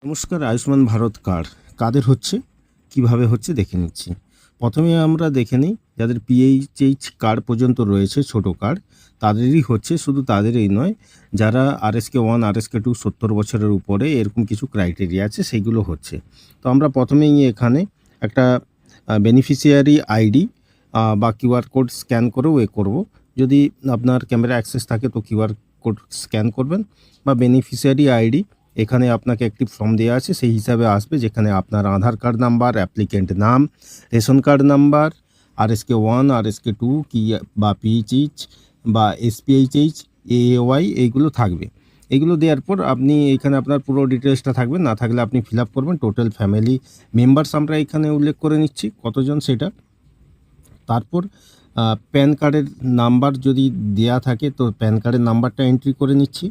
নমস্কার। আয়ুষ্মান ভারত কার্ড কাদের হচ্ছে, কিভাবে হচ্ছে দেখে নিচ্ছি। প্রথমে আমরা দেখে নিই যাদের পিএইচএইচ কার্ড পর্যন্ত রয়েছে, ছোট কার্ড, তাদেরই হচ্ছে। শুধু তাদেরই নয়, যারা RSK-1 RSK-2 70 বছরের উপরে এরকম কিছু ক্রাইটেরিয়া আছে সেইগুলো হচ্ছে। তো আমরা প্রথমেই এখানে একটা বেনিফিশিয়ারি আইডি বা কিউআর কোড স্ক্যান করেও করব। যদি আপনার ক্যামেরা অ্যাক্সেস থাকে তো কিউআর কোড স্ক্যান করবেন, বা বেনিফিশিয়ারি আইডি এখানে আপনাকে একটি ফর্ম দেওয়া আছে, সেই হিসাবে আসবে, যেখানে আপনার আধার কার্ড নাম্বার, অ্যাপ্লিকেন্ট নাম, ration card number, RSK-1 RSK-2 কি বা পিএইচএইচ বা SPHH AAY এইগুলো থাকবে। এগুলো দেওয়ার পর আপনি এখানে আপনার পুরো ডিটেলসটা থাকবে, না থাকলে আপনি ফিল আপ করবেন। টোটাল ফ্যামিলি মেম্বার্স আমরা এখানে উল্লেখ করে নিচ্ছি কতজন সেটা। তারপর প্যান কার্ডের নাম্বার যদি দেয়া থাকে তো প্যান কার্ডের নাম্বারটা এন্ট্রি করে নিচ্ছি।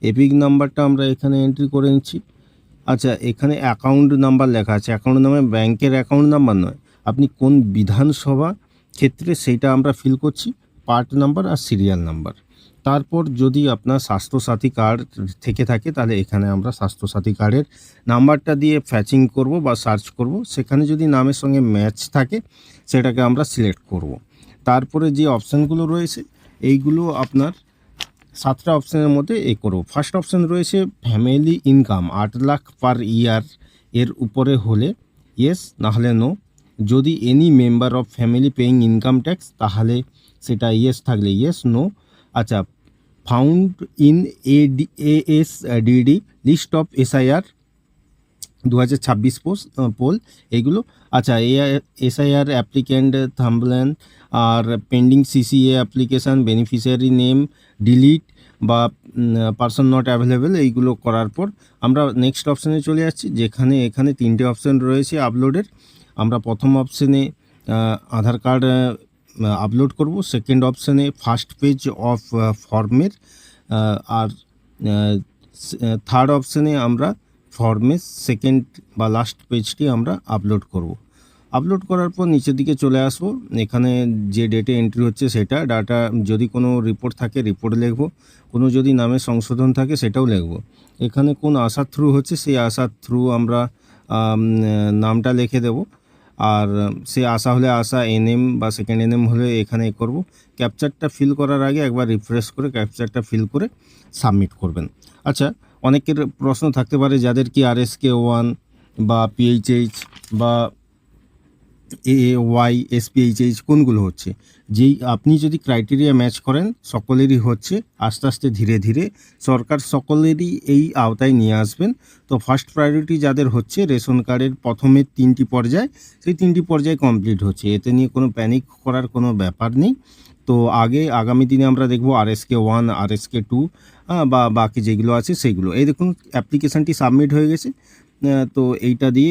এপিক নাম্বারটা আমরা এখানে এন্ট্রি করে নিচ্ছি। আচ্ছা, এখানে অ্যাকাউন্ট নাম্বার লেখা আছে। অ্যাকাউন্ট নাম্বার ব্যাংকের অ্যাকাউন্ট নাম্বার নয়, আপনি কোন বিধানসভা ক্ষেত্রে সেইটা আমরা ফিল করছি, পার্ট নাম্বার আর সিরিয়াল নাম্বার। তারপর যদি আপনার স্বাস্থ্যসাথী কার্ড থেকে থাকে তাহলে এখানে আমরা স্বাস্থ্যসাথী কার্ডের নাম্বারটা দিয়ে ফ্যাচিং করব বা সার্চ করব। সেখানে যদি নামের সঙ্গে ম্যাচ থাকে সেটাকে আমরা সিলেক্ট করব। তারপরে যে অপশানগুলো রয়েছে এইগুলো আপনার 7টা অপশানের মধ্যে করব। ফার্স্ট অপশান রয়েছে family income 8 lakh per year এর উপরে হলে ইয়েস, নাহলে নো। যদি any member of family paying income tax তাহলে সেটা ইয়েস থাকলে ইয়েস, নো। আচ্ছা, found in ASDD list of SIR 2026 poll এইগুলো। আচ্ছা, SIR অ্যাপ্লিক্যান্ট থাম্বলেন আর pending CCA application, beneficiary name delete বা পারসন নট অ্যাভেলেবেল, এইগুলো করার পর আমরা নেক্সট অপশানে চলে যাচ্ছি, যেখানে এখানে 3টে অপশান রয়েছে আপলোডের। আমরা প্রথম অপশানে আধার কার্ড আপলোড করব। সেকেন্ড অপশানে ফার্স্ট পেজ অফ ফর্মের, আর থার্ড অপশানে আমরা ফর্মের সেকেন্ড বা লাস্ট পেজটি আমরা আপলোড করব। আপলোড করার পর নিচের দিকে চলে আসবো। এখানে যে ডেটে এন্ট্রি হচ্ছে সেটা ডাটা, যদি কোনো রিপোর্ট থাকে রিপোর্ট লিখব, কোনো যদি নামের সংশোধন থাকে সেটাও লিখব। এখানে কোন আশার থ্রু হচ্ছে সেই আশার থ্রু আমরা নামটা লিখে দেব। আর সে আশা হলে আশা, NM বা সেকেন্ড NM হলে এখানে করব। ক্যাপচারটা ফিল করার আগে একবার রিফ্রেশ করে ক্যাপচারটা ফিল করে সাবমিট করবেন। আচ্ছা, অনেকের প্রশ্ন থাকতে পারে যাদের কি RSK-1 বা PHH বা AAY SPHH কোনগুলো হচ্ছে। যেই আপনি যদি ক্রাইটেরিয়া ম্যাচ করেন সকলেরই হচ্ছে। আস্তে আস্তে ধীরে ধীরে সরকার সকলেরই এই আওতায় নিয়ে আসবেন। তো ফার্স্ট প্রায়োরিটি যাদের হচ্ছে রেশন কার্ডের প্রথমের 3টি পর্যায়, সেই 3টি পর্যায় কমপ্লিট হচ্ছে। এতে নিয়ে কোনো প্যানিক করার কোনো ব্যাপার নেই। তো আগামী দিনে আমরা দেখব RSK-1 RSK-2 বা বাকি যেগুলো আছে সেইগুলো। এই দেখুন অ্যাপ্লিকেশানটি সাবমিট হয়ে গেছে। তো এইটা দিয়ে